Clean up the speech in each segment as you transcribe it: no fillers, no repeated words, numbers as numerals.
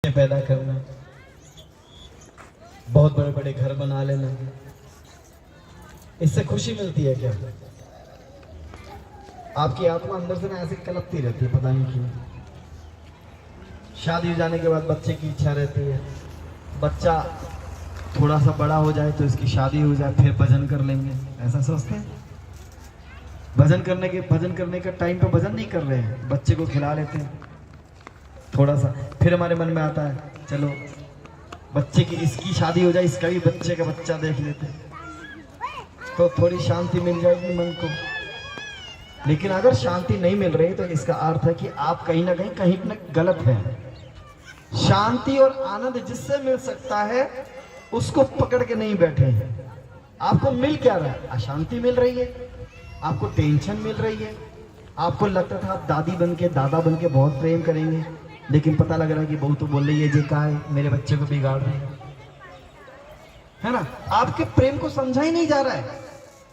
पैदा करना, बहुत बड़े बड़े घर बना लेना, इससे खुशी मिलती है क्या? आपकी आत्मा अंदर से ना ऐसे कलपती रहती है, पता नहीं क्यों। शादी हो जाने के बाद बच्चे की इच्छा रहती है, बच्चा थोड़ा सा बड़ा हो जाए तो इसकी शादी हो जाए, फिर भजन कर लेंगे, ऐसा सोचते हैं। भजन करने का टाइम पे भजन नहीं कर रहे हैं, बच्चे को खिला लेते हैं थोड़ा सा, फिर हमारे मन में आता है चलो बच्चे की इसकी शादी हो जाए, इसका भी बच्चे का बच्चा देख लेते हैं, तो थोड़ी शांति मिल जाएगी मन को। लेकिन अगर शांति नहीं मिल रही तो इसका अर्थ है कि आप कहीं ना कहीं गलत हैं। शांति और आनंद जिससे मिल सकता है उसको पकड़ के नहीं बैठे हैं। आपको मिल क्या रहा है? अशांति मिल रही है, आपको टेंशन मिल रही है, आपको लगता था आप दादी बन के दादा बन के बहुत प्रेम करेंगे, लेकिन पता लग रहा है कि बहू तो बोल रही है जी का है मेरे बच्चे को बिगाड़ रही है ना। आपके प्रेम को समझा ही नहीं जा रहा है।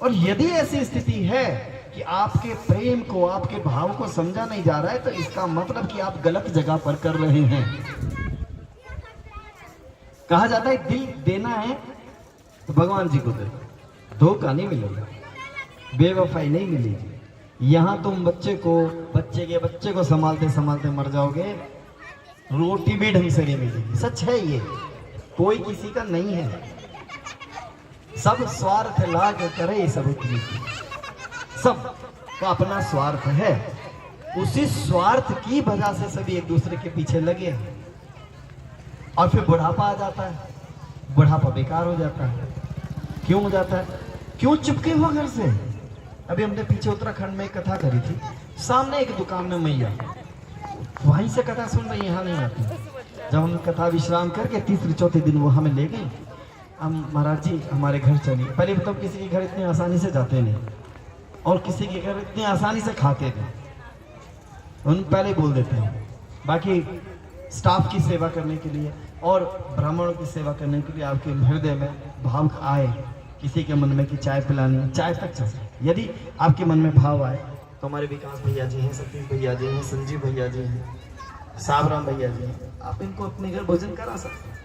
और यदि ऐसी स्थिति है कि आपके प्रेम को, आपके भाव को समझा नहीं जा रहा है, तो इसका मतलब कि आप गलत जगह पर कर रहे हैं। कहा जाता है दिल देना है तो भगवान जी को दे, धोखा नहीं मिलेगा, बेवफाई नहीं मिलेगी। यहां तुम बच्चे को संभालते संभालते मर जाओगे, रोटी भी ढंग से नहीं मिलेगी। सच है ये, कोई किसी का नहीं है, सब स्वार्थ लाग करे सब उतनी, सब का अपना स्वार्थ है। उसी स्वार्थ की वजह से सभी एक दूसरे के पीछे लगे हैं। और फिर बुढ़ापा आ जाता है, बुढ़ापा बेकार हो जाता है। क्यों हो जाता है? क्यों चिपके हो घर से? अभी हमने पीछे उत्तराखंड में कथा करी थी, सामने एक दुकान में मैया, वहीं से कथा सुन रही, यहाँ नहीं आती। जब हम कथा विश्राम करके तीसरे चौथे दिन वो हमें ले गई, हम महाराज जी हमारे घर चलिए। पहले तो किसी के घर इतनी आसानी से जाते नहीं और किसी के घर इतनी आसानी से खाते नहीं, उन पहले बोल देते हैं। बाकी स्टाफ की सेवा करने के लिए और ब्राह्मणों की सेवा करने के लिए आपके हृदय में भाव आए, किसी के मन में कि चाय पिलानी, चाय तक चल। यदि आपके मन में भाव आए तो हमारे विकास भैया जी हैं, सतीश भैया जी हैं, संजीव भैया जी हैं, साबराम भैया जी हैं, आप इनको अपने घर भोजन करा सकते हैं।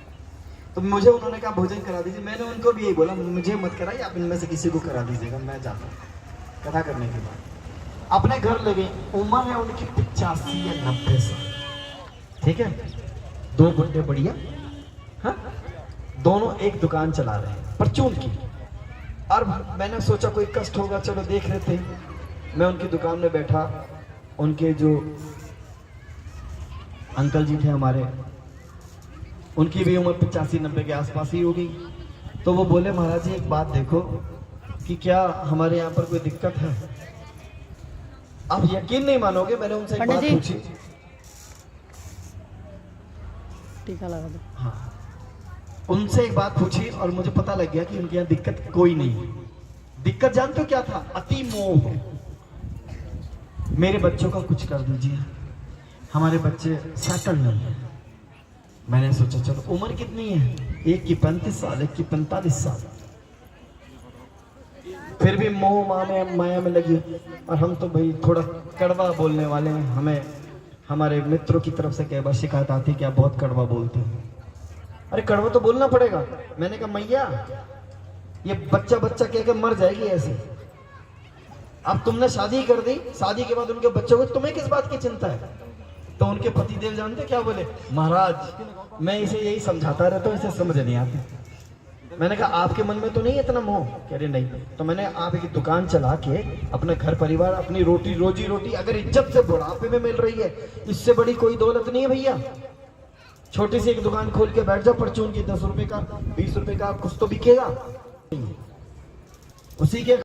तो मुझे उन्होंने कहा भोजन करा दीजिए, मैंने उनको भी यही बोला मुझे मत कराइए, आप इनमें से किसी को करा दीजिएगा, मैं जाता हूँ। कथा करने के बाद अपने घर ले गए, उम्र है उनकी 85 या 90 साल, ठीक है, दो बुढ़े बढ़िया, हाँ, दोनों एक दुकान चला रहे हैं परचून की। और मैंने सोचा कोई कष्ट होगा, चलो देख लेते हैं। मैं उनकी दुकान में बैठा, उनके जो अंकल जी थे हमारे, उनकी भी उम्र 85-90 के आसपास ही होगी। तो वो बोले महाराज जी एक बात देखो कि क्या हमारे यहाँ पर कोई दिक्कत है? आप यकीन नहीं मानोगे, मैंने उनसे एक बात पूछी, टीका लगा दो। हाँ, उनसे एक बात पूछी और मुझे पता लग गया कि उनके यहाँ दिक्कत कोई नहीं। दिक्कत जानते हो क्या था? अति मोह। मेरे बच्चों का कुछ कर दीजिए, हमारे बच्चे सेटल नहीं है। मैंने सोचा चलो, उम्र कितनी है? एक की 35 साल, एक की 45 साल, फिर भी मोह माया में लगी। और हम तो भाई थोड़ा कड़वा बोलने वाले हैं, हमें हमारे मित्रों की तरफ से कई बार शिकायत आती है कि आप बहुत कड़वा बोलते हैं। अरे कड़वा तो बोलना पड़ेगा। मैंने कहा मैया ये बच्चा कहकर मर जाएगी ऐसे। अब तुमने शादी कर दी, शादी के बाद उनके बच्चों को तुम्हें किस बात की चिंता है? तो उनके पतिदेव जानते क्या बोले? महाराज मैं इसे यही समझाता रहता हूँ, इसे समझ नहीं आती। मैंने कहा आपके मन में तो नहीं इतना मोह? कह रहे नहीं। तो मैंने आप एक दुकान चला के अपने घर परिवार, अपनी रोजी रोटी अगर इज्जत से बुढ़ापे में मिल रही है, इससे बड़ी कोई दौलत नहीं है भैया। छोटी सी एक दुकान खोल के बैठ जाओ, परचून की 10 रुपए का 20 रुपए का कुछ तो बिकेगा, उसी के